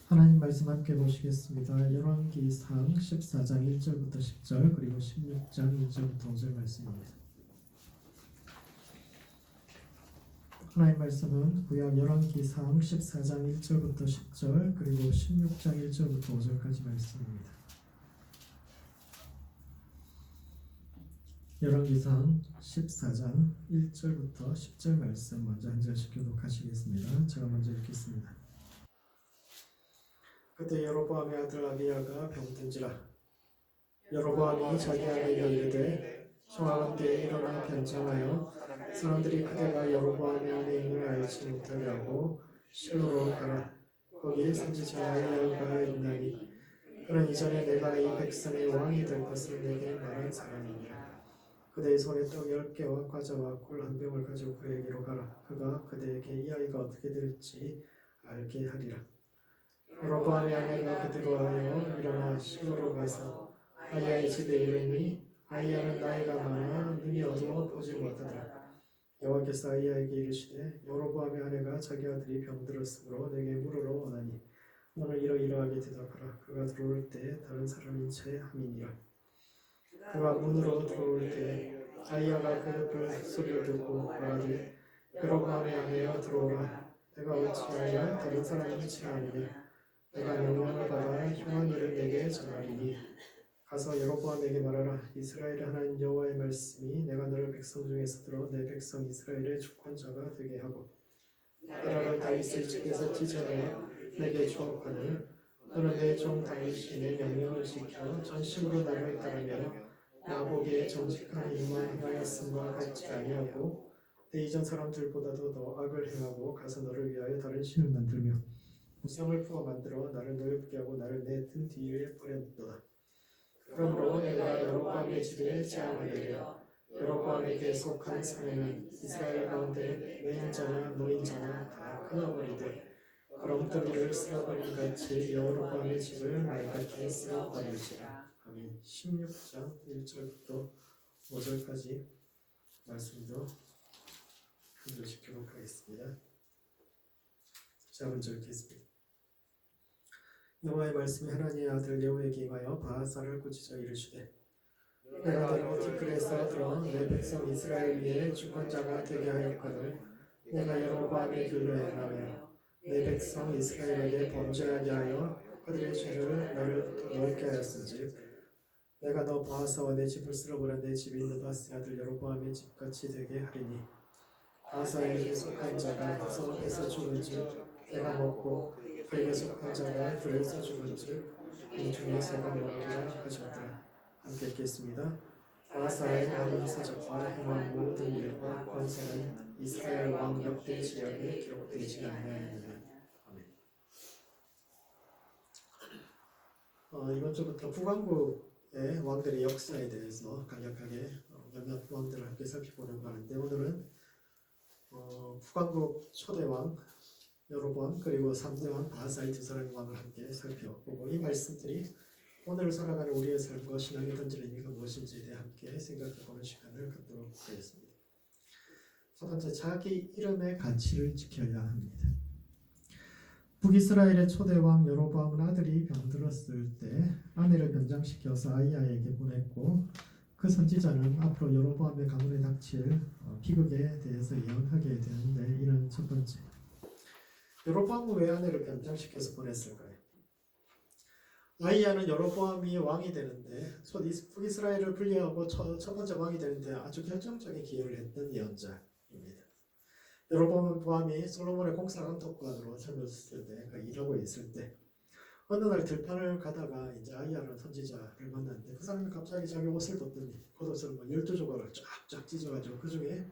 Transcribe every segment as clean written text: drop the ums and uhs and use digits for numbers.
하나님 말씀 함께 보시겠습니다. 열왕기상 14장 1절부터 10절 그리고 16장 1절부터 5절 말씀입니다. 하나님 말씀은 구약 열왕기상 14장 1절부터 10절 그리고 16장 1절부터 5절까지 말씀입니다. 열왕기상 14장 1절부터 10절 말씀 먼저 한 절씩 교독하시겠습니다. 제가 먼저 읽겠습니다. 그때 여로보암의 아들 아비야가 병든지라. 여로보암이 자기 아내에게 이르되 청하건대 일어나 변장하여 사람들이 그대가 여로보암의 아내임을 알지 못하게 하고 실로로 가라. 거기 선지자 아히야가 있나니 그는 이전에 내가 이 백성의 왕이 될 것을 내게 말한 사람이니라. 그대의 손에 떡 10개와 과자와 꿀 한 병을 가지고 그에게로 가라. 그가 그대에게 이 아이가 어떻게 될지 알게 하리라. 여로보암의 아내가 그대로 하여 일어나 실로로 가서 아히야의 집에 이르니 아히야는 나이가 많아 눈이 어두워 보지 못하더라. 여호와께서 아히야에게 이르시되 여로보암의 아내가 자기 아들이 병들었으므로 내게 물으러 오나니 너는 이러이러하게 대답하라. 그가 들어올 때 다른 사람인 채 함이니라. 그가 문으로 들어올 때 아히야가 그 소리를 듣고 말하되 여로보암의 아내여 들어오라. 내가 어찌하여 다른 사람인 채 함이냐. 내가 명령을 받아 흉한 일을 내게 전하리니 가서 여로보암에게 말하라. 이스라엘의 하나님 여호와의 말씀이 내가 너를 백성 중에서 들어 내 백성 이스라엘의 주권자가 되게 하고 나라를 다윗의 집에서 찢어내어 내게 주었거늘 너는 내 종 다윗이 내 명령을 지켜 전심으로 나를 따르며 나 보기에 정직한 일만 행하였음과 같지 아니하고 내 이전 사람들보다도 더 악을 행하고 가서 너를 위하여 다른 신을 만들며 우상을 부어 만들어 나를 노엽게 하고 나를 내 등 뒤에 버렸도다. 그러므로 내가 여로보암의 집에 재앙을 내려 여로보암에게 속한 사내는 이스라엘 가운데 외인자나 노인자나 다 끊어버리되 거렁더리를 쓸어버린 같이 여로보암의 집을 맑게 쓸어버릴지라. 아멘. 16장 1절부터 5절까지 말씀도 한 절씩 교독하겠습니다. 자, 먼저 읽겠습니다. 여호와의 말씀이 하나님의 아들 예후에게 임하여 바하사를 꾸짖어 이르시되 내가 너를 티끌에서 들어 내 백성 이스라엘 위에 주권자가 되게 하였거늘 내가 여로보암의 길로 행하며 내 백성 이스라엘에게 범죄하게 하여 그들의 죄를 너를 넓게 하였은즉 내가 너 바하사와 내 집을 쓸어버려 내 집이 느바스의 아들 여로보암의 집같이 되게 하리니 바하사에게 속한 자가 성읍에서 죽은즉 내가 먹고 그에게 속한 자가 들에서 죽은즉 이 중에서가 먹기라 하셨더라. 함께 읽겠습니다. 바하사의 많은 사적과 행한 모든 일과 권세는 이스라엘 왕 역대 지략에 기록되지 않나이다. 아멘. 이번 주부터 북왕국의 왕들의 역사에 대해서 간략하게 몇몇 왕들을 함께 살펴보려고 하는데 오늘은 북왕국 초대왕 여로보암 그리고 3대 왕 바하사의 두 사람의 왕을 함께 살펴보고 이 말씀들이 오늘 살아가는 우리의 삶과 신앙에 던지는 의미가 무엇인지에 대해 함께 생각해보는 시간을 갖도록 하겠습니다. 첫 번째, 자기 이름의 가치를 지켜야 합니다. 북이스라엘의 초대왕 여로보암은 아들이 병들었을 때 아내를 변장시켜서 아히야에게 보냈고 그 선지자는 앞으로 여로보암의 가문에 닥칠 비극에 대해서 예언하게 되는데 이는 첫 번째, 여로보암은 왜 아내를 변장시켜서 보냈을까요? 아히야는 여로보암이 왕이 되는데 북이스라엘을 분리하고 첫 번째 왕이 되는데 아주 결정적인 기여를 했던 예언자입니다. 여로보암이 솔로몬의 공사감독관으로 젊었을 때 일하고 있을 때 어느 날 들판을 가다가 이제 아히야라는 선지자를 만났는데 그 사람이 갑자기 자기 옷을 벗더니 겉옷을 12조각을 쫙쫙 찢어가지고 그 중에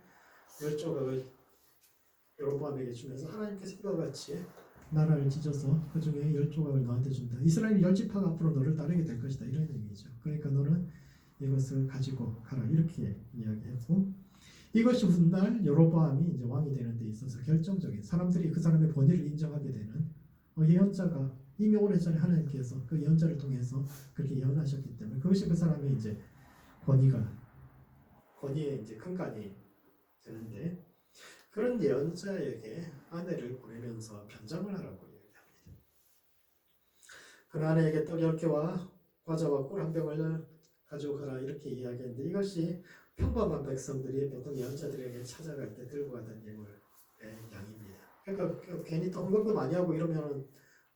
10조각을 여로보암에게 주면서 하나님께서 이와 같이 나라를 찢어서 그 중에 10조각을 너한테 준다. 이스라엘 10지파가 앞으로 너를 따르게 될 것이다. 이런 의미죠. 그러니까 너는 이것을 가지고 가라. 이렇게 이야기했고 이것이 훗날 여로보암이 이제 왕이 되는 데 있어서 결정적인 사람들이 그 사람의 본의를 인정하게 되는 예언자가 이미 오래전에 하나님께서 그 예언자를 통해서 그렇게 예언하셨기 때문에 그것이 그 사람의 이제 권위의 이제 근간이 되는데 그런 예언자에게 아내를 보내면서 변장을 하라고 얘기합니다. 가난에게 떡 10개와 과자와 꿀 한 병을 가져가라 이렇게 이야기했는데 이것이 평범한 백성들이 보통 예언자들에게 찾아갈 때 들고 가던 예물의 양입니다. 그러니까 괜히 또 헌금도 많이 하고 이러면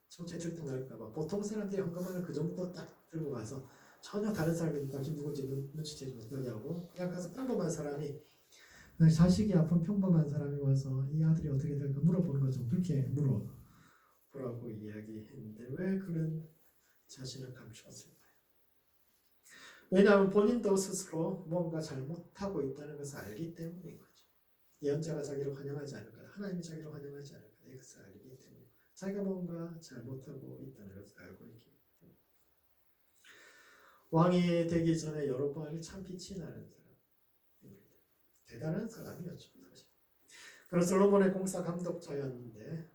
정체질투 날까봐 보통 사람들이 헌금하면 그 정도 딱 들고 가서 전혀 다른 사람이니까 누군지 눈치채지 못하게 하고 그냥 가서 평범한 사람이 자식이 아픈 평범한 사람이 와서 이 아들이 어떻게 될까 물어보는 거죠. 그렇게 물어보라고 이야기했는데 왜 그런 자신을 감추었을까요? 왜냐하면 본인도 스스로 뭔가 잘못하고 있다는 것을 알기 때문인 거죠. 예언자가 자기를 환영하지 않을 거다. 하나님이 자기를 환영하지 않을 거다. 이것을 알기 때문에 자기가 뭔가 잘못하고 있다는 것을 알고 있기 때문에 왕이 되기 전에 여로보암이 참 빛이 나는 사람입니다. 대단한 사람이었죠. 사실. 그래서 솔로몬의 공사 감독자였는데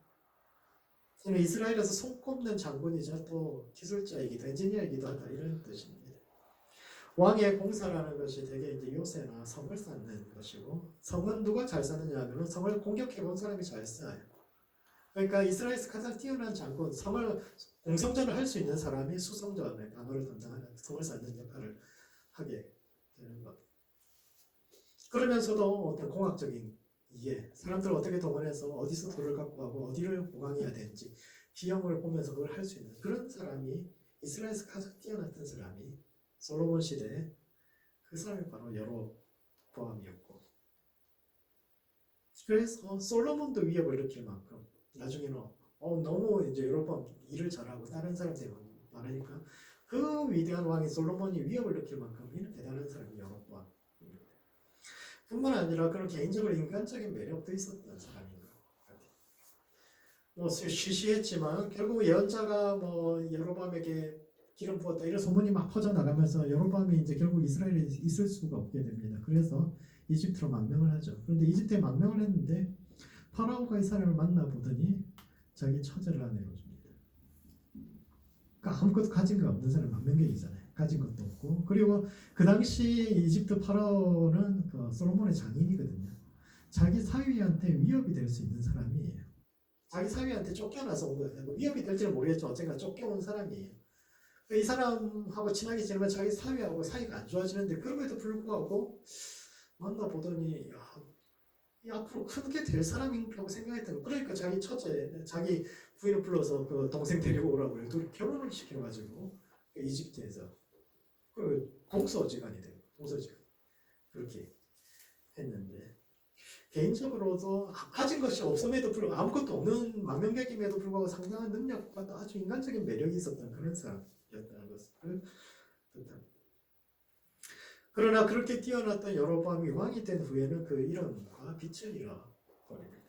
이스라엘에서 손꼽는 장군이자 또 기술자이기도 엔지니어이기도 하다 이런 뜻입니다. 왕의 공사라는 것이 되게 이제 요새나 성을 쌓는 것이고 성은 누가 잘 쌓느냐 하면 성을 공격해본 사람이 잘 쌓아요. 그러니까 이스라엘에서 가장 뛰어난 장군, 성을 공성전을 할 수 있는 사람이 수성전의 방어를 담당하는 성을 쌓는 역할을 하게 되는 것. 그러면서도 어떤 공학적인 이해, 사람들을 어떻게 동원해서 어디서 돌을 갖고 가고 어디를 보강해야 되는지 비용을 보면서 그걸 할 수 있는 그런 사람이 이스라엘에서 가장 뛰어났던 사람이 솔로몬 시대에 그 사람이 바로 여로보암이었고 그래서 솔로몬도 위협을 일으킬 만큼 나중에는 너무 이제 여로보암 일을 잘하고 다른 사람들이 많으니까 그 위대한 왕이 솔로몬이 위협을 일으킬 만큼 이는 대단한 사람이 여로보암. 뿐만 아니라 그런 개인적으로 인간적인 매력도 있었던 사람인 것 같아요. 뭐 쉬쉬했지만 결국 예언자가 뭐 여로보암에게 기름 부었다 이런 소문이 막 퍼져 나가면서 여로보암이 이제 결국 이스라엘에 있을 수가 없게 됩니다. 그래서 이집트로 망명을 하죠. 그런데 이집트에 망명을 했는데 파라오가 이 사람을 만나 보더니 자기 처제를 아내로 줍니다. 그러니까 아무것도 가진 거 없는 사람 망명객이잖아요. 가진 것도 없고 그리고 그 당시 이집트 파라오는 그 솔로몬의 장인이거든요. 자기 사위한테 위협이 될 수 있는 사람이에요. 자기 사위한테 쫓겨나서 온 거예요. 위협이 될지는 모르겠죠. 어쨌거나 쫓겨온 사람이에요. 이 사람하고 친하게 지내면 자기 사위하고 사이가 안 좋아지는데 그럼에도 불구하고 만나보더니 이 앞으로 크게 될 사람이라고 생각했던 거예요. 그러니까 자기 처제, 자기 부인을 불러서 그 동생 데리고 오라고 해요. 둘이 결혼을 시켜가지고 이집트에서 그 공소지간이 돼요. 공소지간 그렇게 했는데 개인적으로도 가진 것이 없음에도 불구하고 아무것도 없는 망명객임에도 불구하고 상당한 능력과 또 아주 인간적인 매력이 있었던 그런 사람이었다는 것을 뜻합니다. 그러나 그렇게 뛰어났던 여로보암이 왕이 된 후에는 그 이름과 빛을 잃어버립니다.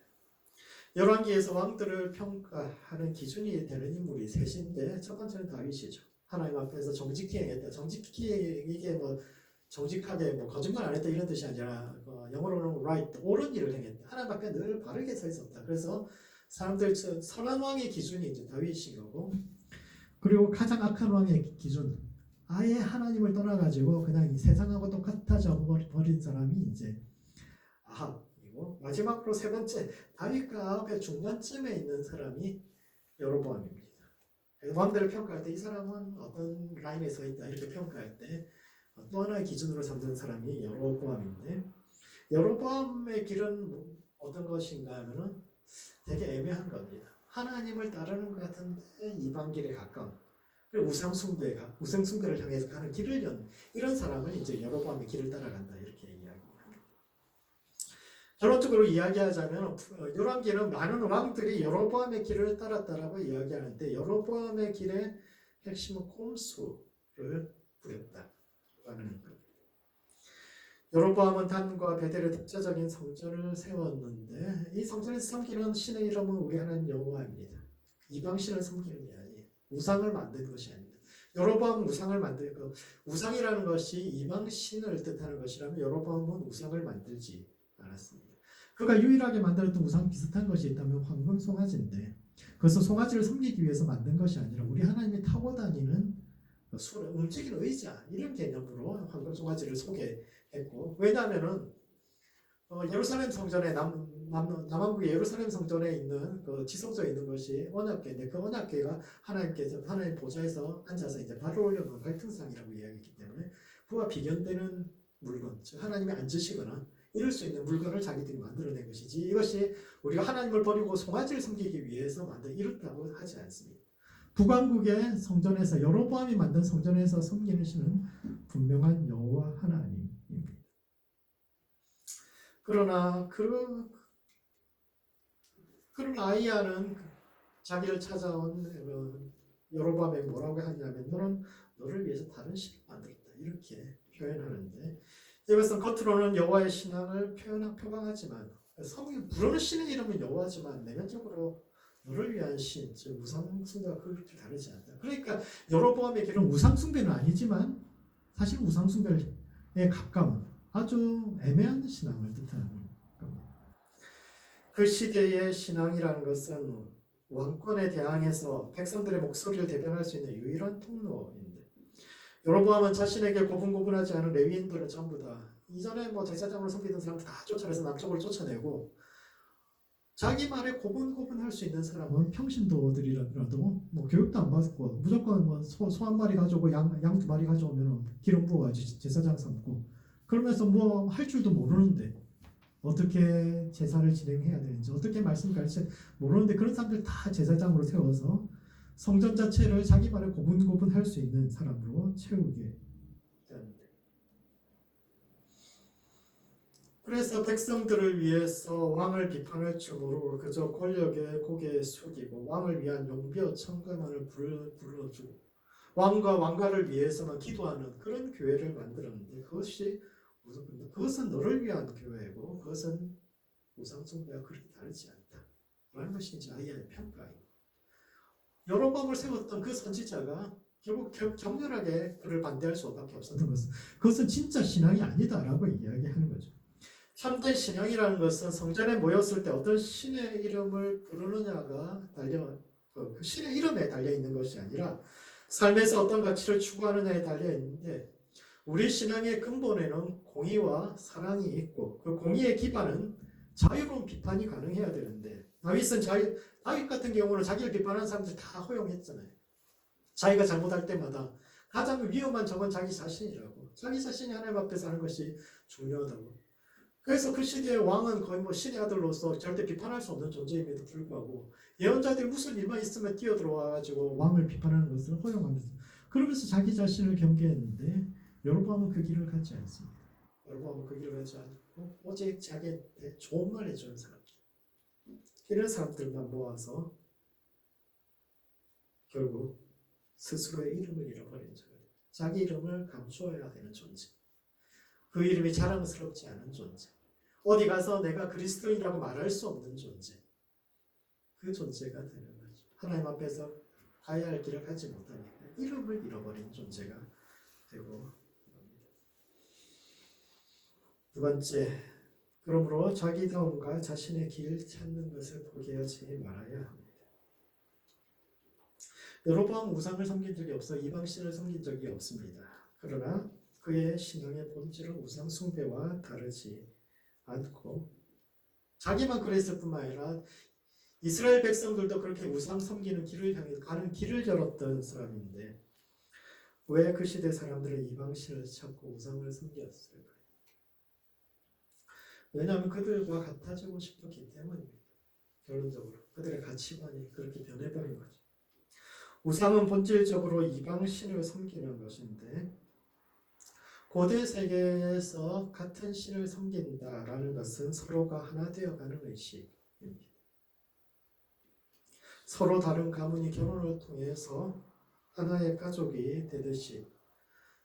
열왕기에서 왕들을 평가하는 기준이 되는 인물이 셋인데 첫 번째는 다윗이죠. 하나님 앞에서 정직히 행했다. 정직히 이게 뭐 정직하게 뭐 거짓말 안 했다 이런 뜻이 아니라 영어로는 right, 옳은 일을 행했다. 하나님 앞에 늘 바르게 서 있었다. 그래서 사람들 선한 왕의 기준이 이제 다윗인 거고 그리고 가장 악한 왕의 기준 아예 하나님을 떠나가지고 그냥 이 세상하고 똑같아져 버린 사람이 이제 아합이고 마지막으로 세 번째 다윗과 아합의 중간쯤에 있는 사람이 여로보암입니다. 왕들을 평가할 때 이 사람은 어떤 라인에 서 있다 이렇게 평가할 때 또 하나의 기준으로 삼는 사람이 여로보암인데 여로보암의 길은 어떤 것인가 하면은 되게 애매한 겁니다. 하나님을 따르는 것 같은데 이방 길에 가까운 우상숭배를 향해서 가는 길을 연 이런 사람은 이제 여로보암의 길을 따라간다 이렇게 이야기합니다. 결론적으로 이야기하자면 열왕기는 많은 왕들이 여로보암의 길을 따랐다라고 이야기하는데 여로보암의 길의 핵심은 꼼수를 부렸다라는 겁니다. 여로보암은 단과 베델의 독자적인 성전을 세웠는데 이 성전에서 섬기는 신의 이름은 우리 하나님 여호와입니다. 이방 신을 섬기는 게 아니에요. 우상을 만든 것이 아닙니다. 여로보암은 우상을 만들고 우상이라는 것이 이방 신을 뜻하는 것이라면 여로보암은 우상을 만들지 않았습니다. 그가 유일하게 만들었던 우상 비슷한 것이 있다면 황금 송아지인데 그것은 송아지를 섬기기 위해서 만든 것이 아니라 우리 하나님이 타고 다니는 움직이는 의자 이런 개념으로 황금 송아지를 소개했고 왜냐하면은 예루살렘 성전의 남한국의 예루살렘 성전에 있는 그 지성소에 있는 것이 언약궤인데 그 언약궤가 하나님 보좌에서 앉아서 이제 발을 올려놓은 갈등상이라고 이야기했기 때문에 그와 비견되는 물건, 즉 하나님이 앉으시거나 이럴 수 있는 물건을 자기들이 만들어낸 것이지 이것이 우리가 하나님을 버리고 송아지를 섬기기 위해서 이렇다고 하지 않습니다. 북왕국의 성전에서 여로보암이 만든 성전에서 섬기는 신은 분명한 여호와 하나님입니다. 그러나 그런 아이야는 자기를 찾아온 여로보암에게 뭐라고 하냐면 너를 위해서 다른 신을 만들었다 이렇게 표현하는데 이것은 겉으로는 여호와의 신앙을 표방하지만 부르는 신의 이름은 여호와지만 내면적으로 너를 위한 신, 즉 우상숭배와 그렇게 다르지 않다. 그러니까 여로보암의 길은 우상숭배는 아니지만 사실 우상숭배에 가까운 아주 애매한 신앙을 뜻하는 겁니다. 그 시대의 신앙이라는 것은 왕권에 대항해서 백성들의 목소리를 대변할 수 있는 유일한 통로인데 여로보암은 자신에게 고분고분하지 않은 레위인들은 전부 다 이전에 제사장으로 섬기던 사람들 다 쫓아내서 남쪽으로 쫓아내고 자기 말에 고분고분할 수 있는 사람은 평신도들이라도 교육도 안 받고 무조건 소 한 마리 가져오고 양 두 마리 가져오면 기름 부어가지고 제사장 삼고 그러면서 할 줄도 모르는데 어떻게 제사를 진행해야 되는지 어떻게 말씀 가르쳐 모르는데 그런 사람들 다 제사장으로 세워서 성전 자체를 자기 말에 고분고분할 수 있는 사람으로 채우게 되는데 그래서 백성들을 위해서 왕을 비판할 줄모르고 그저 권력에 고개 숙이고 왕을 위한 용비어 천가만을 불러주고 왕과 왕가를 위해서만 기도하는 그런 교회를 만들었는데 그것은 너를 위한 교회고 그것은 우상숭배와 그렇게 다르지 않다 라는 것이 이제 아이야의 평가입니다. 여로보암을 세웠던 그 선지자가 결국 격렬하게 그를 반대할 수밖에 없었던 것은 그것은 진짜 신앙이 아니다라고 이야기하는 거죠. 참된 신앙이라는 것은 성전에 모였을 때 어떤 신의 이름을 부르느냐가 그 신의 이름에 달려있는 것이 아니라 삶에서 어떤 가치를 추구하느냐에 달려있는데 우리 신앙의 근본에는 공의와 사랑이 있고 그 공의의 기반은 자유로운 비판이 가능해야 되는데 다윗 같은 경우는 자기를 비판하는 사람들 다 허용했잖아요. 자기가 잘못할 때마다 가장 위험한 적은 자기 자신이라고 자기 자신이 하나님 앞에서 하는 것이 중요하다고 그래서 그 시대의 왕은 거의 신의 아들로서 절대 비판할 수 없는 존재임에도 불구하고 예언자들이 무슨 일만 있으면 뛰어들어와가지고 왕을 비판하는 것을 허용하면서 그러면서 자기 자신을 경계했는데 여로보암은 그 길을 가지 않습니다. 여로보암은 그 길을 가지 않고 오직 자기한테 좋은 말 해주는 사람들 이런 사람들만 모아서 결국 스스로의 이름을 잃어버린 자가 됩니다. 자기 이름을 감추어야 되는 존재 그 이름이 자랑스럽지 않은 존재 어디 가서 내가 그리스도인이라고 말할 수 없는 존재 그 존재가 되는 거죠. 하나님 앞에서 가야 할 길을 가지 못하니까 이름을 잃어버린 존재가 되고 합니다. 두 번째 그러므로 자기다움과 자신의 길 찾는 것을 포기하지 말아야 합니다. 여로보암 우상을 섬긴 적이 없어 이방신을 섬긴 적이 없습니다. 그러나 그의 신앙의 본질은 우상 숭배와 다르지 않고 자기만 그랬을 뿐만 아니라 이스라엘 백성들도 그렇게 우상 섬기는 길을 향해 가는 길을 열었던 사람인데 왜 그 시대 사람들은 이방신을 찾고 우상을 섬겼을까요? 왜냐하면 그들과 같아지고 싶었기 때문입니다. 결론적으로 그들의 가치관이 그렇게 변해버린 거죠. 우상은 본질적으로 이방신을 섬기는 것인데 고대 세계에서 같은 신을 섬긴다라는 것은 서로가 하나 되어가는 의식입니다. 서로 다른 가문이 결혼을 통해서 하나의 가족이 되듯이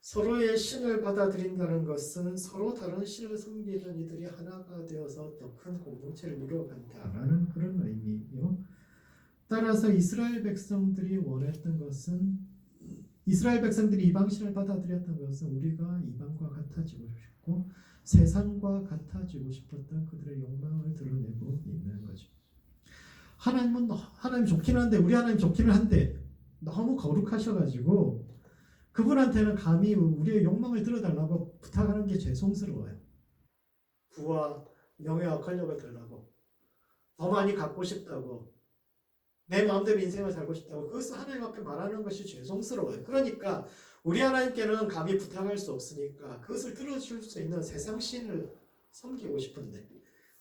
서로의 신을 받아들인다는 것은 서로 다른 신을 섬기는 이들이 하나가 되어서 더 큰 공동체를 이루어간다라는 그런 의미요. 따라서 이스라엘 백성들이 원했던 것은 이스라엘 백성들이 이방신을 받아들였던 것은 우리가 이방과 같아지고 싶고 세상과 같아지고 싶었던 그들의 욕망을 드러내고 있는 거죠. 하나님 좋긴 한데 우리 하나님 좋기는 한데 너무 거룩하셔가지고 그분한테는 감히 우리의 욕망을 들어달라고 부탁하는 게 죄송스러워요. 부와 명예와 권력을 달라고 더 많이 갖고 싶다고, 내 마음대로 인생을 살고 싶다고, 그것을 하나님 앞에 말하는 것이 죄송스러워요. 그러니까 우리 하나님께는 감히 부탁할 수 없으니까 그것을 들어줄 수 있는 세상 신을 섬기고 싶은데,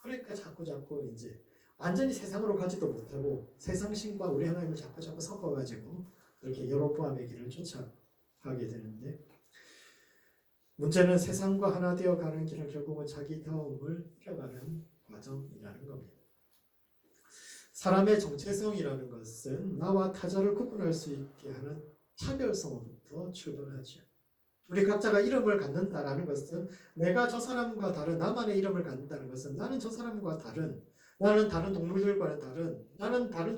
그러니까 자꾸 이제 완전히 세상으로 가지도 못하고 세상 신과 우리 하나님을 자꾸 섞어가지고 그렇게 여로보암의 길을 쫓아가게 되는데, 문제는 세상과 하나 되어 가는 길은 결국은 자기 다움을 잃어가는 과정이라는 겁니다. 사람의 정체성이라는 것은 나와 타자를 구분할 수 있게 하는 차별성부터 출발하죠. 우리 각자가 이름을 갖는다라는 것은 내가 저 사람과 다른 나만의 이름을 갖는다는 것은 나는 저 사람과 다른, 나는 다른 동물들과는 다른, 나는 다른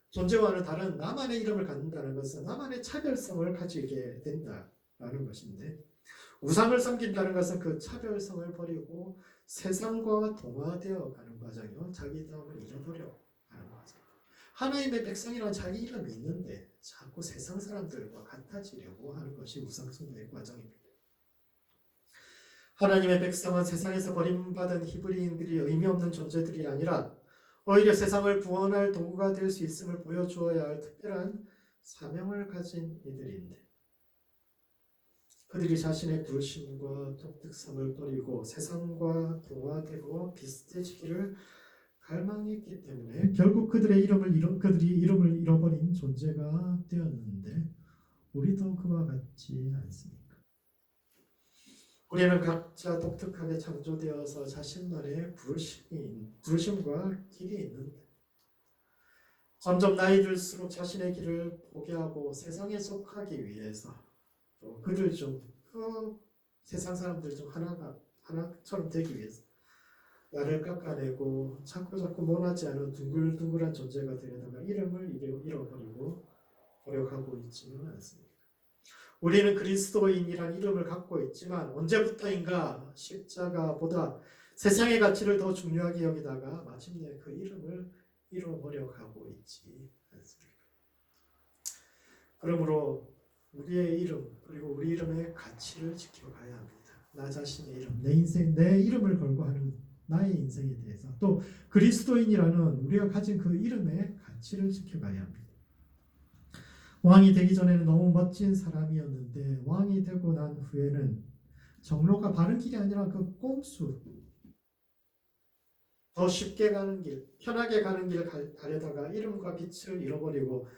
존재와는 다른 나만의 이름을 갖는다는 것은 나만의 차별성을 가지게 된다라는 것인데, 우상을 섬긴다는 것은 그 차별성을 버리고 세상과 동화되어 가는 과정이요, 자기 다움을 잃어버려 가는 과정. 하나님의 백성이란 자기 이름이 있는데 자꾸 세상 사람들과 같아지려고 하는 것이 우상숭배의 과정입니다. 하나님의 백성은 세상에서 버림받은 히브리인들이 의미 없는 존재들이 아니라 오히려 세상을 구원할 도구가 될 수 있음을 보여주어야 할 특별한 사명을 가진 이들인데, 그들이 자신의 부르심과 독특성을 버리고 세상과 동화되고 비슷해지기를 갈망했기 때문에 결국 그들이 이름을 잃어버린 존재가 되었는데, 우리도 그와 같지 않습니까? 우리는 각자 독특하게 창조되어서 자신만의 부르심과 길이 있는데, 점점 나이 들수록 자신의 길을 포기하고 세상에 속하기 위해서, 또 그들 중 세상 사람들 중 하나처럼 되기 위해서 나를 깎아내고 자꾸 원하지 않은 둥글둥글한 존재가 되려다가 이름을 잃어버리고 노력하고 있지는 않습니까? 우리는 그리스도인이란 이름을 갖고 있지만 언제부터인가 십자가보다 세상의 가치를 더 중요하게 여기다가 마침내 그 이름을 잃어버려 가고 있지 않습니까? 그러므로 우리의 이름, 그리고 우리 이름의 가치를 지켜가야 합니다. 나 자신의 이름, 내 인생, 내 이름을 걸고 하는 나의 인생에 대해서, 또 그리스도인이라는 우리가 가진 그 이름의 가치를 지켜가야 합니다. 왕이 되기 전에는 너무 멋진 사람이었는데 왕이 되고 난 후에는 정로가 바른 길이 아니라 그 꼼수, 더 쉽게 가는 길, 편하게 가는 길 가려다가 이름과 빛을 잃어버리고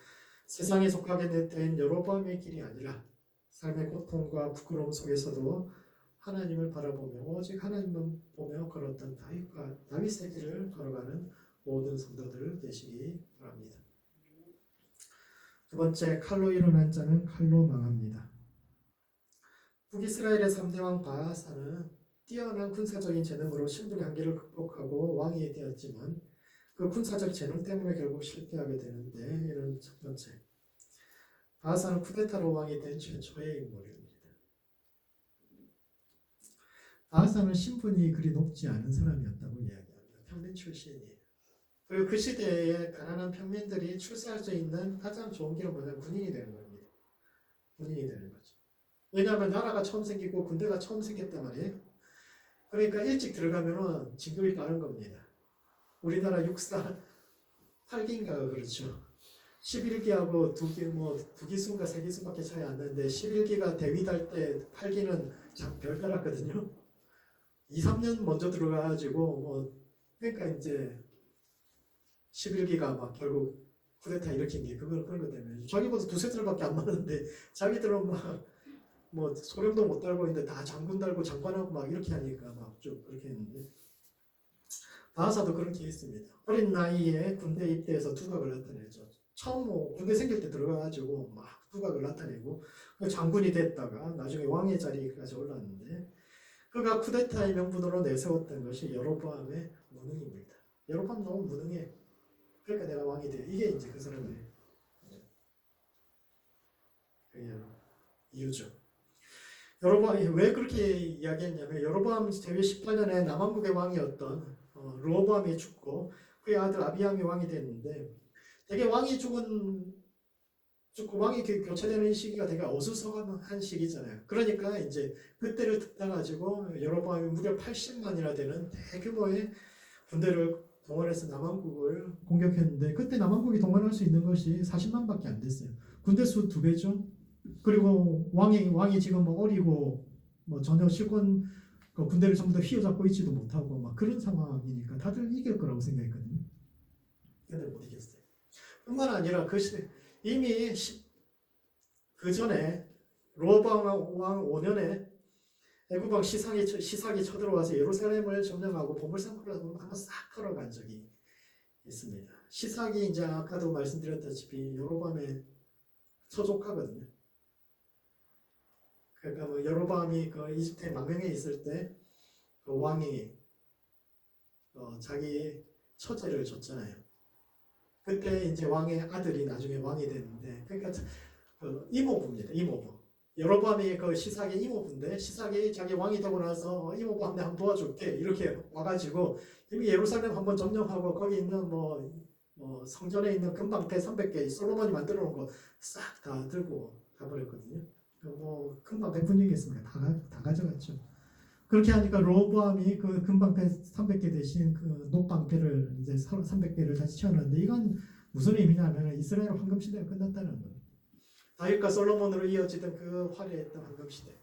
세상에 속하게 된 여로보암의 길이 아니라 삶의 고통과 부끄러움 속에서도 하나님을 바라보며 오직 하나님만 보며 걸었던 다윗의 길을 걸어가는 모든 성도들 되시기 바랍니다. 두 번째, 칼로 일어난 자는 칼로 망합니다. 북이스라엘의 3대 왕 바하사는 뛰어난 군사적인 재능으로 신분의 한계를 극복하고 왕이 되었지만 그 군사적 재능 때문에 결국 실패하게 되는데, 이는 첫 번째, 바하사는 쿠데타로 왕이 된 최초의 인물입니다. 바하사는 신분이 그리 높지 않은 사람이었다고 이야기합니다. 평민 출신이에요. 그리고 그 시대에 가난한 평민들이 출세할 수 있는 가장 좋은 길은 뭐냐면 군인이 되는 겁니다. 군인이 되는 거죠. 왜냐하면 나라가 처음 생기고 군대가 처음 생겼단 말이에요. 그러니까 일찍 들어가면은 진급이 빠른 겁니다. 우리나라 육사 8기인가 그렇죠. 11기하고 두 기수인가 세 기수밖에 차이 안 나는데 11기가 대위 달 때 8기는 별 따랐거든요. 2, 3년 먼저 들어가가지고 그러니까 이제 11기가 막 결국 쿠데타 일으킨 게 그런 것 때문에 자기보다 두세 살밖에 안 많은데 자기들은 막 소령도 못 달고 있는데 다 장군 달고 장관하고 막 이렇게 하니까 막 쭉 그렇게 했는데, 바하사도 그런 케이스입니다. 어린 나이에 군대 입대해서 두각을 나타냈죠. 처음 군대 생길 때 들어가가지고 막 두각을 나타내고 장군이 됐다가 나중에 왕의 자리까지 올랐는데, 그가 쿠데타의 명분으로 내세웠던 것이 여로보암의 무능입니다. 여로보암 너무 무능해. 그러니까 내가 왕이 돼. 이게 이제 그 사람의 이유죠. 여로보암이 왜 그렇게 이야기했냐면, 여로보암 제위 18년에 남왕국의 왕이었던 르호보암이 죽고 그의 아들 아비암이 왕이 됐는데, 되게 왕이 죽고 왕이 교체되는 시기가 되게 어수선한 시기잖아요. 그러니까 이제 그때를 틈타 가지고 여로보암이 무려 80만이나 되는 대규모의 군대를 동원해서 남한국을 공격했는데 그때 남한국이 동원할 수 있는 것이 40만밖에 안 됐어요. 군대 수 2배죠. 그리고 왕이 지금 뭐 어리고 뭐 전혀 실권 군대를 전부 다 휘어잡고 있지도 못하고 막 그런 상황이니까 다들 이길 거라고 생각했거든요. 근데 못 이겼어요. 뿐만 아니라 그 시대 이미 그 전에 로보암 왕 5년에 애굽 왕 시삭이 쳐들어와서 예루살렘을 점령하고 보물상고를 한번 싹 털어간 적이 있습니다. 시삭이 이제 아까도 말씀드렸다시피 여로보암의 서족하거든요. 그러니까 뭐 여로보암이 그 이집트에 망명해 있을 때 그 왕이 자기 처제를 줬잖아요. 그때 이제 왕의 아들이 나중에 왕이 됐는데, 그러니까 그 이모부입니다. 이모부. 여로보암이 그 시삭의 이모부인데, 시삭이 자기 왕이 되고 나서 이모부한테 한번 도와줄게 이렇게 와가지고 이미 예루살렘 한번 점령하고 거기 있는 뭐 성전에 있는 금방패 300개 솔로몬이 만들어 놓은 거 싹 다 들고 가버렸거든요. 뭐 금방패 분위기였습니다. 다 가져갔죠. 그렇게 하니까 로보암이 그 금방패 300개 대신 그 녹방패를 이제 300개를 다시 채워놨는데, 이건 무슨 의미냐면 이스라엘 황금 시대가 끝났다는 거예요. 다윗과 솔로몬으로 이어지던 그 화려했던 황금 시대,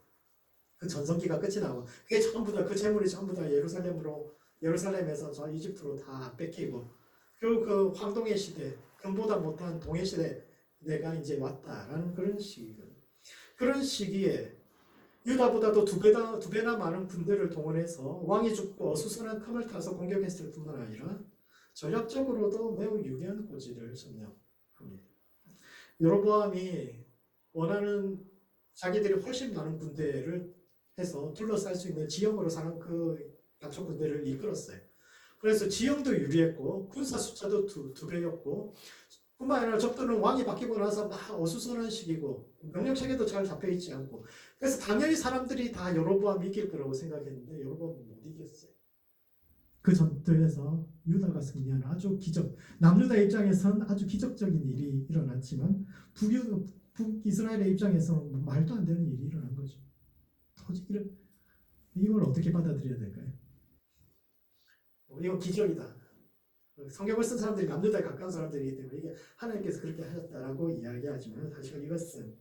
그 전성기가 끝이 나고 그게 전부 다 그 재물이 전부 다 예루살렘에서 저 이집트로 다 뺏기고 결국 그 황동의 시대, 금보다 못한 동의 시대가 이제 왔다라는 그런 시기거든요. 그런 시기에 유다보다도 두 배나 많은 군대를 동원해서 왕이 죽고 어수선한 틈을 타서 공격했을 뿐만 아니라 전략적으로도 매우 유리한 고지를 점령합니다. 여로보암이 원하는 자기들이 훨씬 많은 군대를 해서 둘러쌀 수 있는 지형으로 사는 그 약초 군대를 이끌었어요. 그래서 지형도 유리했고 군사 숫자도 두 배였고, 뿐만 아니라 적들은 왕이 바뀌고 나서 막 어수선한 시기고 명령 체계도 잘 잡혀 있지 않고, 그래서 당연히 사람들이 다 여로보암 이길 거라고 생각했는데 여로보암은 못 이겼어요. 그 전투에서 유다가 승리하는 아주 남유다 입장에서는 아주 기적적인 일이 일어났지만 북이스라엘의 입장에서는 말도 안 되는 일이 일어난 거죠. 이걸 어떻게 받아들여야 될까요? 이건 기적이다. 성경을 쓴 사람들이 남유다에 가까운 사람들이기 때문에 이게 하나님께서 그렇게 하셨다라고 이야기하지만, 사실 이것은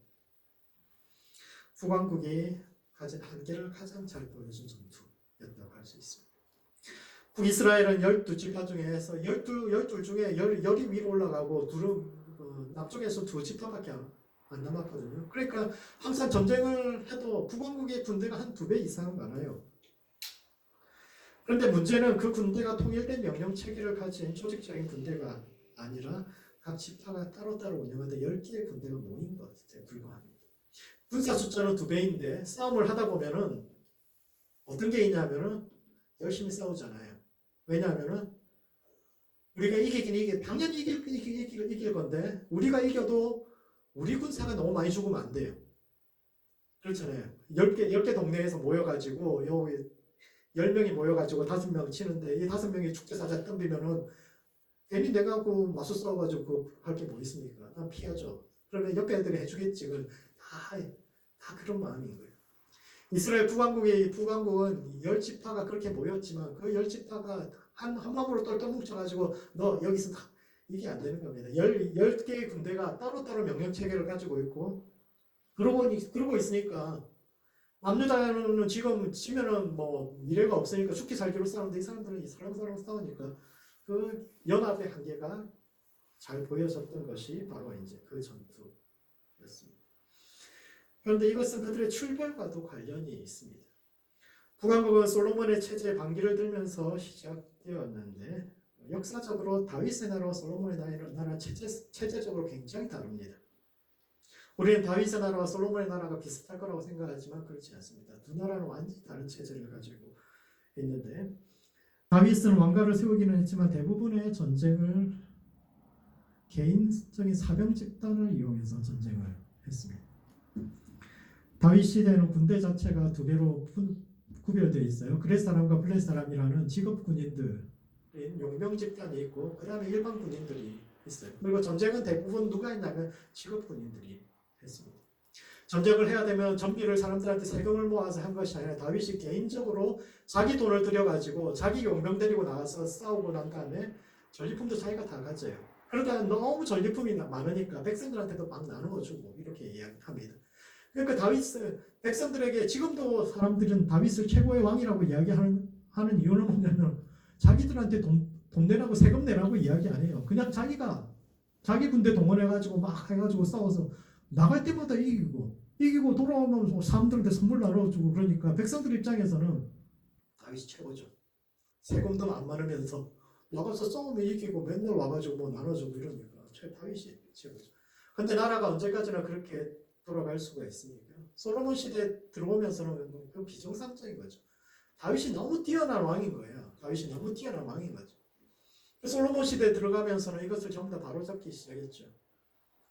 북왕국이 가진 한계를 가장 잘 보여준 전투였다고 할 수 있습니다. 북이스라엘은 12지파 중에서 12 중에 10이 위로 올라가고 남쪽에서 2지파밖에 안 남았거든요. 그러니까 항상 전쟁을 해도 북왕국의 군대가 한 2배 이상 많아요. 그런데 문제는 그 군대가 통일된 명령 체계를 가진 조직적인 군대가 아니라 각 지파가 따로따로 운영하는 10개의 군대가 모인 것에 불과합니다. 군사 숫자는 2배인데 싸움을 하다 보면은 어떤 게 있냐면은 열심히 싸우잖아요. 왜냐하면은 우리가 당연히 이길 건데, 우리가 이겨도 우리 군사가 너무 많이 죽으면 안 돼요. 그렇잖아요. 10개 동네에서 모여가지고 여기 10명이 모여가지고 5명 치는데 이 5명이 죽자사자 덤비면은 괜히 내가 그 맞서 싸워가지고 할 게 뭐 있습니까? 난 피하죠. 그러면 옆에 애들이 해주겠지. 다 그런 마음인 거예요. 이스라엘 북왕국은 10지파가 그렇게 모였지만 그 10지파가 한 마음으로 똘똘 뭉쳐가지고 너 여기서 이게 안 되는 겁니다. 10개의 군대가 따로따로 명령체계를 가지고 있고, 그러고 있으니까 남유다는 지금 치면은 뭐 미래가 없으니까 죽기 살기로 싸우는데 이 사람들은 사람 싸우니까 그 연합의 한계가 잘 보여졌던 것이 바로 이제 그 전투였습니다. 그런데 이것은 그들의 출발과도 관련이 있습니다. 북왕국은 솔로몬의 체제에 반기를 들면서 시작되었는데, 역사적으로 다윗의 나라와 솔로몬의 나라 체제적으로 굉장히 다릅니다. 우리는 다윗의 나라와 솔로몬의 나라가 비슷할 거라고 생각하지만 그렇지 않습니다. 두 나라는 완전히 다른 체제를 가지고 있는데, 다윗은 왕가를 세우기는 했지만 대부분의 전쟁을 개인적인 사병 집단을 이용해서 전쟁을 했습니다. 다윗 시대에는 군대 자체가 2개로 구별되어 있어요. 그렛 사람과 블렛 사람이라는 직업 군인들인 용병 집단이 있고, 그 다음에 일반 군인들이 있어요. 그리고 전쟁은 대부분 누가 했냐면 직업 군인들이 했습니다. 전쟁을 해야 되면 전비를 사람들한테 세금을 모아서 한 것이 아니라 다윗이 개인적으로 자기 돈을 들여가지고 자기 용병 데리고 나가서 싸우고 난 다음에 전리품도 자기가 다 가져요. 그러다 너무 전리품이 많으니까 백성들한테도 막 나누어주고 이렇게 이야기합니다. 그러니까 백성들에게 지금도 사람들은 다윗을 최고의 왕이라고 이야기하는 이유는 뭐냐면 자기들한테 돈 내라고 세금 내라고 이야기 안 해요. 그냥 자기가 자기 군대 동원해가지고 막 해가지고 싸워서 나갈 때마다 이기고 돌아오면 뭐 사람들한테 선물 나눠주고 그러니까 백성들 입장에서는 다윗이 최고죠. 세금도 안 많으면서 나가서 싸우면 이기고 맨날 와가지고 뭐 나눠주고 이러니까 다윗이 최고죠. 근데 나라가 언제까지나 그렇게 돌아갈 수가 있습니까? 솔로몬 시대 들어오면서는 그 비정상적인 거죠. 다윗이 너무 뛰어난 왕인 거예요. 다윗이 너무 뛰어난 왕인 거죠. 솔로몬 시대 들어가면서는 이것을 전부 다 바로잡기 시작했죠.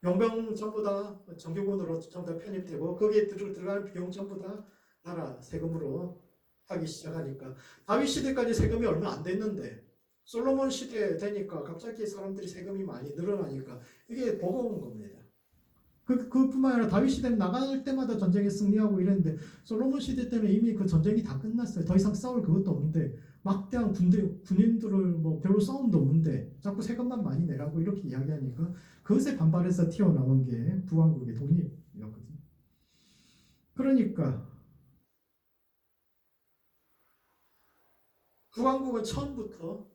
용병 전부 다 정규군으로 전부 다 편입되고 거기에 들어가는 비용 전부 다 나라 세금으로 하기 시작하니까 다윗 시대까지 세금이 얼마 안 됐는데 솔로몬 시대 되니까 갑자기 사람들이 세금이 많이 늘어나니까 이게 버거운 겁니다. 그뿐만 아니라 다윗 시대는 나갈 때마다 전쟁에 승리하고 이랬는데 솔로몬 시대 때는 이미 그 전쟁이 다 끝났어요. 더 이상 싸울 그것도 없는데 막대한 군인들을 뭐 별로 싸움도 없는데 자꾸 세금만 많이 내라고 이렇게 이야기하니까 그것에 반발해서 튀어나온 게 북왕국의 독립이었거든요. 그러니까 북왕국은 처음부터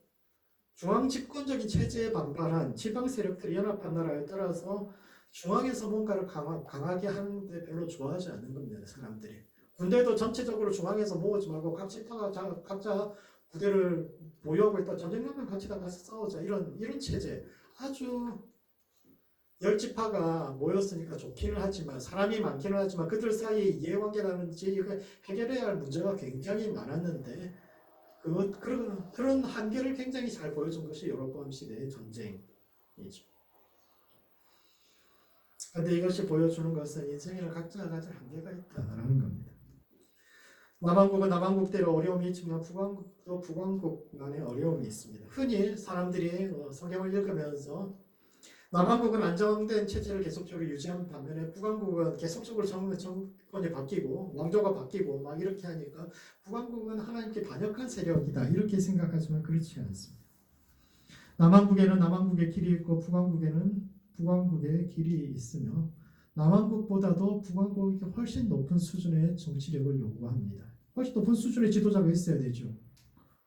중앙 집권적인 체제에 반발한 지방 세력들이 연합한 나라에 따라서 중앙에서 뭔가를 강하게 하는데 별로 좋아하지 않는 겁니다. 사람들이. 군대도 전체적으로 중앙에서 모으지 말고 각자 부대를 보유하고 있다. 전쟁 나면 같이 다 가서 싸우자. 이런 체제. 아주 열지파가 모였으니까 좋기는 하지만 사람이 많기는 하지만 그들 사이에 이해관계라든지 해결해야 할 문제가 굉장히 많았는데 그런 한계를 굉장히 잘 보여준 것이 여로보암 시대의 전쟁이죠. 그런데 이것이 보여주는 것은 인생에는 각자가 가진 한계가 있다라는 겁니다. 남왕국은 남왕국대로 어려움이 있지만 북왕국도 북왕국만의 어려움이 있습니다. 흔히 사람들이 성경을 읽으면서 남왕국은 안정된 체제를 계속적으로 유지하는 반면에 북왕국은 계속적으로 정권이 바뀌고 왕조가 바뀌고 막 이렇게 하니까 북왕국은 하나님께 반역한 세력이다 이렇게 생각하지만 그렇지 않습니다. 남왕국에는 남왕국의 길이 있고 북왕국에는 북왕국의 길이 있으며 남왕국보다도 북왕국이 훨씬 높은 수준의 정치력을 요구합니다. 훨씬 높은 수준의 지도자가 있어야 되죠.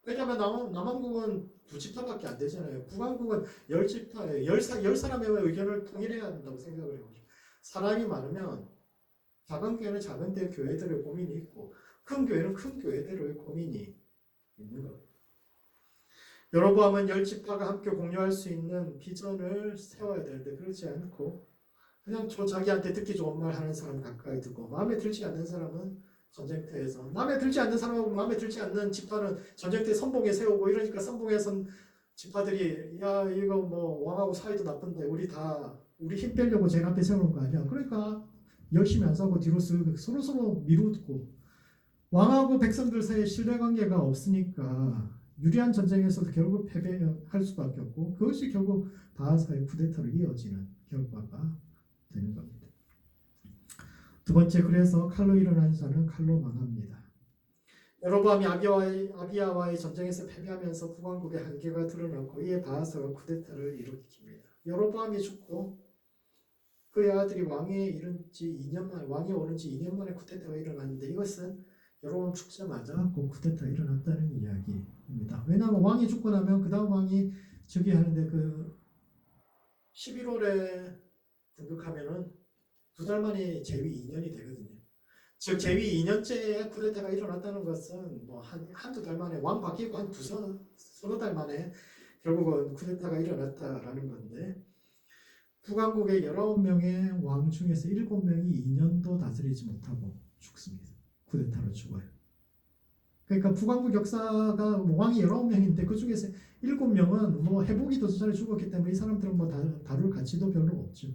왜냐하면 남왕국은 2집파밖에 안 되잖아요. 북왕국은 10집파에 10사람의 의견을 통일해야 한다고 생각을 해보죠. 사람이 많으면 작은 교회는 작은 교회들의 고민이 있고 큰 교회는 큰 교회들의 고민이 있는 겁니다. 여로보암은 10지파가 함께 공유할 수 있는 비전을 세워야 되는데 그렇지 않고 그냥 자기한테 듣기 좋은 말 하는 사람 가까이 두고 마음에 들지 않는 사람은 전쟁터에서 마음에 들지 않는 사람하고 마음에 들지 않는 지파는 전쟁터에 선봉에 세우고 이러니까 선봉에 선 지파들이 야 이거 뭐 왕하고 사이도 나쁜데 우리 힘 빼려고 제일 앞에 세우는 거 아니야. 그러니까 열심히 안 싸우고 뒤로 서로 미루고 왕하고 백성들 사이에 신뢰관계가 없으니까 유리한 전쟁에서도 결국 패배할 수밖에 없고 그것이 결국 바하사의 쿠데타로 이어지는 결과가 되는 겁니다. 두 번째, 그래서 칼로 일어난 자는 칼로 망합니다. 여로보암이 아비야와의 전쟁에서 패배하면서 북왕국의 한계가 드러났고 이에 바하사가 쿠데타를 일으킵니다. 여로보암이 죽고 그의 아들이 왕이 오른 지 2년 만에 쿠데타가 일어났는데 이것은 여로보암 죽자마자 그 쿠데타가 일어났다는 이야기입니다. 왜냐하면 왕이 죽고 나면 그 다음 왕이 즉위하는데 그 11월에 등극하면은 2달 만에 재위 2년이 되거든요. 즉 재위 2년째에 쿠데타가 일어났다는 것은 뭐 한두 달 만에 왕 바뀌고 한 서너 달 만에 결국은 쿠데타가 일어났다라는 건데 북왕국의 19명의 왕 중에서 7명이 2년도 다스리지 못하고 죽습니다. 쿠데타로 죽어요. 그러니까 북왕국 역사가 왕이 19명인데 그 중에서 7명은 뭐 해보기도 전에 죽었기 때문에 이 사람들은 뭐 다룰 가치도 별로 없죠.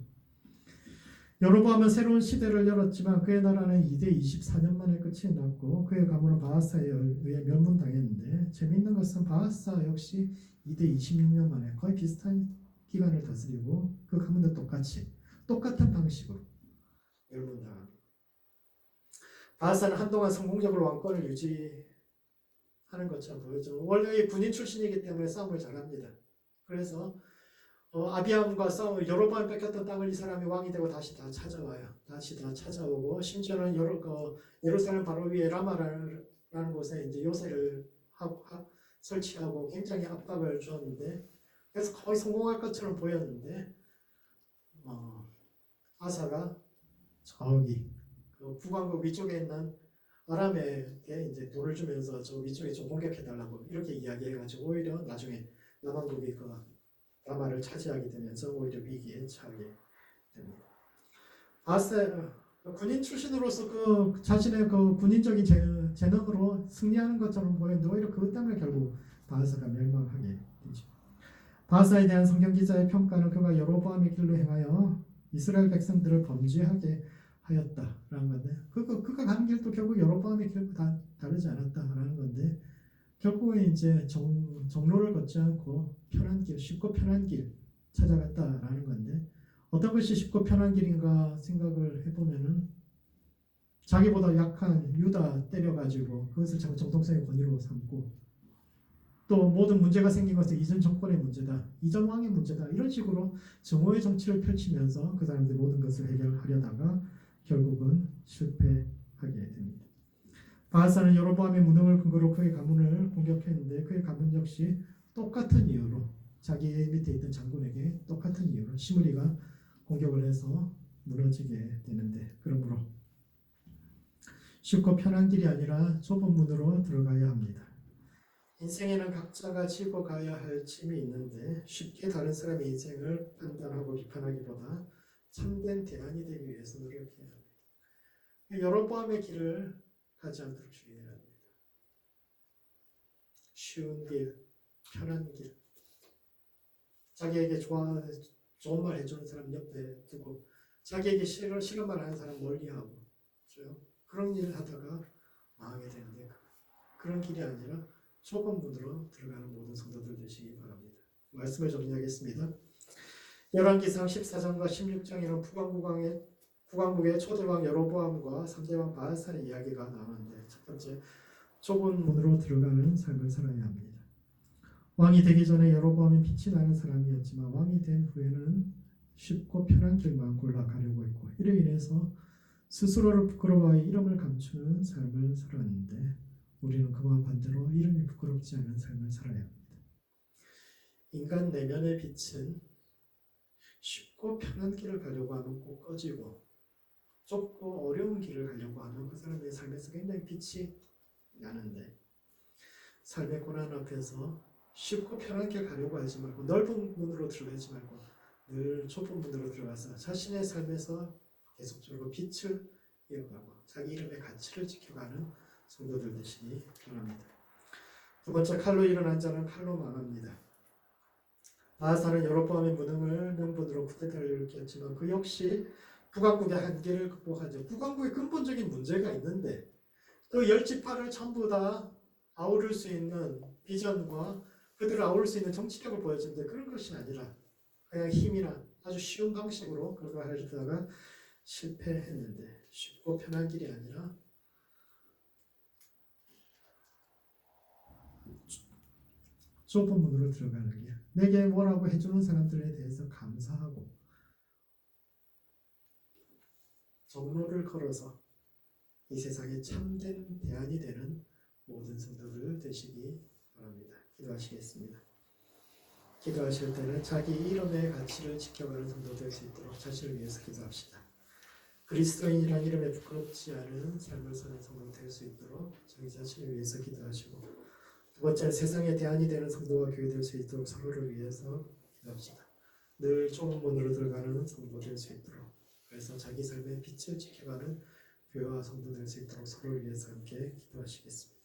여로보암은 새로운 시대를 열었지만 그의 나라는 2대 24년 만에 끝이 났고 그의 가문은 바하사에 의해 멸문당했는데 재미있는 것은 바하사 역시 2대 26년 만에 거의 비슷한 기간을 다스리고 그 가문도 똑같은 방식으로 멸문당합니다. 바하사는 한동안 성공적으로 왕권을 유지하는 것처럼 보여죠. 원래 군인 출신이기 때문에 싸움을 잘합니다. 그래서 아비암과 싸움을 여로보암 뺏겼던 땅을 이 사람이 왕이 되고 다시 다 찾아와요. 다시 다 찾아오고 심지어는 예루살렘 바로 위에 라마라는 곳에 이제 요새를 설치하고 굉장히 압박을 주었는데 그래서 거의 성공할 것처럼 보였는데 아사가 저기 그 북왕국 위쪽에 있는 아람에게 이제 돈을 주면서 저 위쪽에 좀 공격해달라고 이렇게 이야기해가지고 오히려 나중에 남왕국이 그 라마를 차지하게 되면서 오히려 위기에 처하게 됩니다. 아사 군인 출신으로서 그 자신의 그 군인적인 재능으로 승리하는 것처럼 보였는데 오히려 그것 때문에 결국 바하사가 멸망하게 되죠. 바하사에 대한 성경 기자의 평가는 그가 여로보암의 길로 행하여 이스라엘 백성들을 범죄하게 하였다라는 건데 그가 가는 길도 결국 여로보암의 길과 다르지 않았다라는 건데 결국은 이제 정로를 걷지 않고 편한 길, 쉽고 편한 길 찾아갔다라는 건데 어떤 것이 쉽고 편한 길인가 생각을 해보면은 자기보다 약한 유다 때려가지고 그것을 자기 정통성의 권위로 삼고 또 모든 문제가 생긴 것은 이전 정권의 문제다, 이전 왕의 문제다 이런 식으로 정오의 정치를 펼치면서 그 사람들이 모든 것을 해결하려다가 결국은 실패하게 됩니다. 바하사는 여로보암의 무능을 근거로 그의 가문을 공격했는데 그의 가문 역시 똑같은 이유로 자기 밑에 있던 장군에게 똑같은 이유로 시므리가 공격을 해서 무너지게 되는데 그러므로 쉽고 편한 길이 아니라 좁은 문으로 들어가야 합니다. 인생에는 각자가 지고 가야 할 짐이 있는데 쉽게 다른 사람의 인생을 판단하고 비판하기보다 참된 대안이 되기 위해서 노력해야 합니다. 여로보암의 길을 가지 않도록 주의해야 합니다. 쉬운 길, 편한 길, 자기에게 좋은 말 해주는 사람 옆에 두고 자기에게 싫은 말 하는 사람 멀리하고 그런 일을 하다가 망하게 되는데 그런 길이 아니라 좁은 문으로 들어가는 모든 성도들 되시기 바랍니다. 말씀을 정리하겠습니다. 열왕기상 14장과 16장에는 북왕국의 초대왕 여로보암과 3대왕 바하사의 이야기가 나오는데 첫 번째, 좁은 문으로 들어가는 삶을 살아야 합니다. 왕이 되기 전에 여로보암이 빛이 나는 사람이었지만 왕이 된 후에는 쉽고 편한 길만 골라가려고 했고 이로 인해서 스스로를 부끄러워하여 이름을 감추는 삶을 살았는데 우리는 그와 반대로 이름이 부끄럽지 않은 삶을 살아야 합니다. 인간 내면의 빛은 쉽고 편한 길을 가려고 하면 꼭 꺼지고 좁고 어려운 길을 가려고 하면 그 사람의 삶에서 굉장히 빛이 나는데 삶의 고난 앞에서 쉽고 편한 길 가려고 하지 말고 넓은 문으로 들어가지 말고 늘 좁은 문으로 들어가서 자신의 삶에서 계속적으로 빛을 이어가고 자기 이름의 가치를 지켜가는 성도들 되시기 바랍니다. 두 번째, 칼로 일어난 자는 칼로 망합니다. 바하사는 여로보암의 무능을 명분으로 쿠데타를 일으켰지만 그 역시 북왕국의 한계를 극복하죠. 북왕국에 근본적인 문제가 있는데 그 열 지파를 전부 다 아우를 수 있는 비전과 그들을 아우를 수 있는 정치력을 보여주는데 그런 것이 아니라 그냥 힘이나 아주 쉬운 방식으로 그걸 하려다가 실패했는데 쉽고 편한 길이 아니라 좁은 문으로 들어가는 길. 내게 뭐라고 해주는 사람들에 대해서 감사하고 정로를 걸어서 이 세상에 참된 대안이 되는 모든 성도들 되시기 바랍니다. 기도하시겠습니다. 기도하실 때는 자기 이름의 가치를 지켜가는 성도 될 수 있도록 자신을 위해서 기도합시다. 그리스도인이란 이름에 부끄럽지 않은 삶을 사는 성도 될 수 있도록 자기 자신을 위해서 기도하시고 두 번째는 세상의 대안이 되는 성도가 교회 될 수 있도록 서로를 위해서 기도합시다. 늘 좁은 문으로 들어가는 성도 될 수 있도록 그래서 자기 삶의 빛을 지켜가는 교회와 성도 될 수 있도록 서로를 위해서 함께 기도하시겠습니다.